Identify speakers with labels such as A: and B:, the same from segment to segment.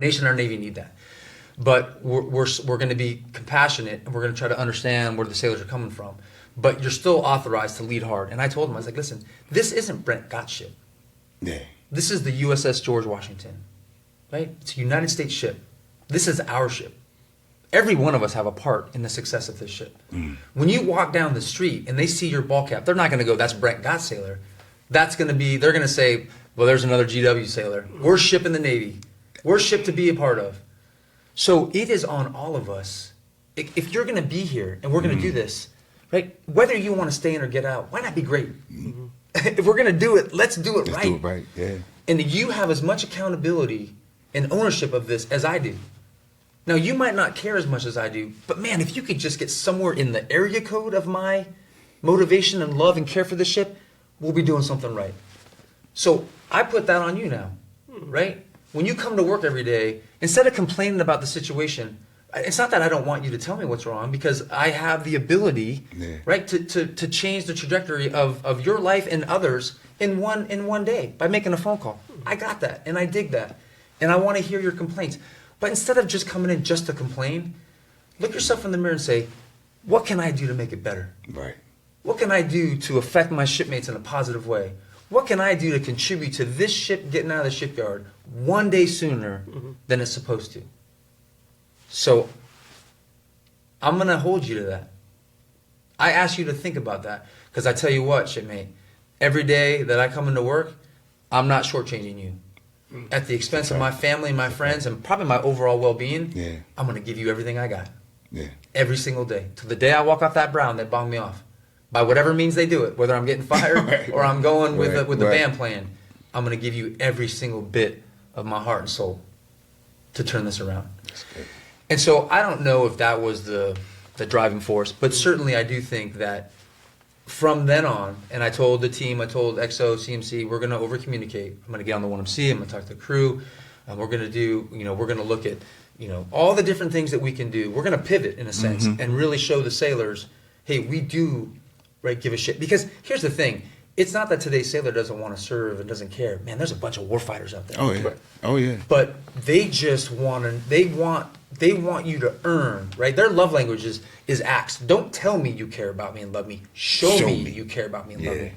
A: Nation, our Navy need that. But we're going to be compassionate, and we're going to try to understand where the sailors are coming from. But you're still authorized to lead hard. And I told him, I was like, listen, this isn't Brent Gaut ship.
B: Yeah.
A: This is the USS George Washington, right? It's a United States ship. This is our ship. Every one of us have a part in the success of this ship. When you walk down the street and they see your ball cap, they're not going to go, that's Brent Gaut sailor. That's going to be, they're going to say, well, there's another GW sailor. We're ship in the Navy. We're ship to be a part of. So it is on all of us. If you're going to be here and we're going to do this, right? Whether you want to stay in or get out, why not be great? If we're going to do it, let's do it right.
B: Let's do it right, yeah.
A: And you have as much accountability and ownership of this as I do. Now, you might not care as much as I do, but man, if you could just get somewhere in the area code of my motivation and love and care for the ship, we'll be doing something right. So I put that on you now, right? When you come to work every day, instead of complaining about the situation, it's not that I don't want you to tell me what's wrong, because I have the ability, right, to change the trajectory of your life and others in one day by making a phone call. I got that, and I dig that, and I want to hear your complaints. But instead of just coming in just to complain, look yourself in the mirror and say, what can I do to make it better?
B: Right.
A: What can I do to affect my shipmates in a positive way? What can I do to contribute to this ship getting out of the shipyard one day sooner than it's supposed to? So I'm going to hold you to that. I ask you to think about that, because I tell you what, shipmate, every day that I come into work, I'm not shortchanging you. At the expense of my family and my friends and probably my overall well-being, I'm going to give you everything I got. Every single day. Till the day I walk off that brown, they bong me off. By whatever means they do it, whether I'm getting fired or I'm going with the band playing, I'm going to give you every single bit of my heart and soul to turn this around. And so I don't know if that was the driving force, but certainly I do think that from then on, and I told the team, I told XO, CMC, we're going to over-communicate. I'm going to get on the 1MC, I'm going to talk to the crew, and we're going to do, we're going to look at, all the different things that we can do. We're going to pivot, in a sense, and really show the sailors, hey, we do, right, give a shit. Because here's the thing. It's not that today's sailor doesn't want to serve and doesn't care. Man, there's a bunch of warfighters out there.
B: Oh, yeah. Oh, yeah.
A: But they just want to, they want you to earn, right? Their love language is acts. Don't tell me you care about me and love me. Show me that you care about me and love me.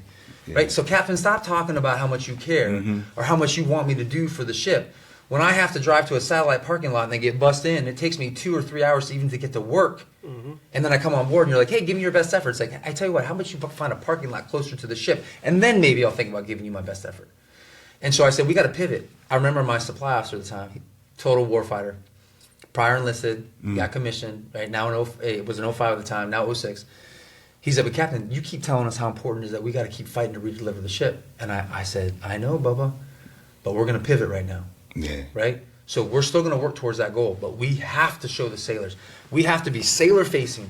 A: Right? So, Captain, stop talking about how much you care or how much you want me to do for the ship. When I have to drive to a satellite parking lot and they get bussed in, it takes me 2 or 3 hours to even to get to work. And then I come on board and you're like, hey, give me your best effort. It's like, I tell you what, how about you find a parking lot closer to the ship? And then maybe I'll think about giving you my best effort. And so I said, we got to pivot. I remember my supply officer at the time, total warfighter, prior enlisted, got commissioned, right? Now it was an 05 at the time, now 06. He said, but Captain, you keep telling us how important it is that we got to keep fighting to redeliver the ship. And I said, I know, Bubba, but we're going to pivot right now. Right? So we're still going to work towards that goal, but we have to show the sailors. We have to be sailor-facing.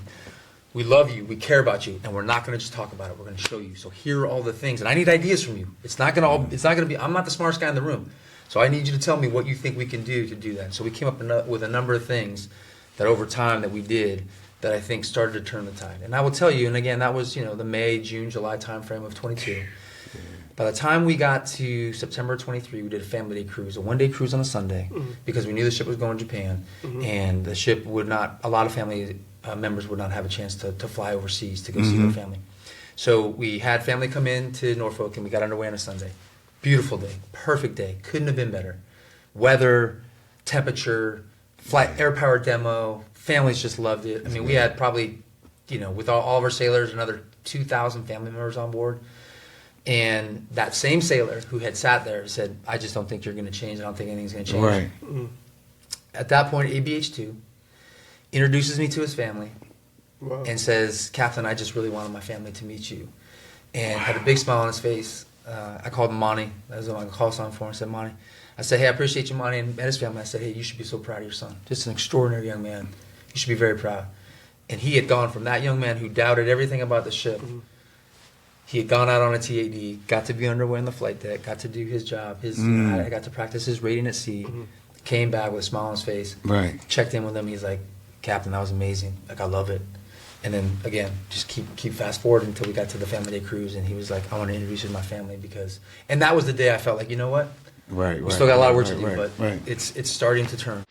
A: We love you. We care about you, and we're not going to just talk about it. We're going to show you. So here are all the things, and I need ideas from you. It's not going to be. I'm not the smartest guy in the room, so I need you to tell me what you think we can do to do that. So we came up with a number of things that over time that we did that I think started to turn the tide. And I will tell you, and again, that was the May, June, July timeframe of 22. By the time we got to September 23, we did a family day cruise, a one-day cruise on a Sunday, because we knew the ship was going to Japan, and the ship would not, a lot of family members would not have a chance to fly overseas to go see their family. So we had family come in to Norfolk, and we got underway on a Sunday. Beautiful day, perfect day, couldn't have been better. Weather, temperature, flight, air power demo, families just loved it. I mean, we had probably, with all of our sailors, another 2,000 family members on board. And that same sailor who had sat there said, I just don't think you're going to change. I don't think anything's going to change.
B: Right.
A: At that point, ABH2 introduces me to his family and says, Captain, I just really wanted my family to meet you. And had a big smile on his face. I called him Monty. That was my call sign for him. I said, Monty. I said, hey, I appreciate you, Monty. And his family, I said, hey, you should be so proud of your son. Just an extraordinary young man. You should be very proud. And he had gone from that young man who doubted everything about the ship. He had gone out on a TAD, got to be underway on the flight deck, got to do his job. I got to practice his rating at sea. Came back with a smile on his face.
B: Right.
A: Checked in with him. He's like, Captain, that was amazing. Like, I love it. And then again, just keep fast forward until we got to the family day cruise, and he was like, I want to introduce you to my family and that was the day I felt like, you know what?
B: Right.
A: We still got a lot of work to
B: right,
A: do,
B: right,
A: but
B: right.
A: it's starting to turn.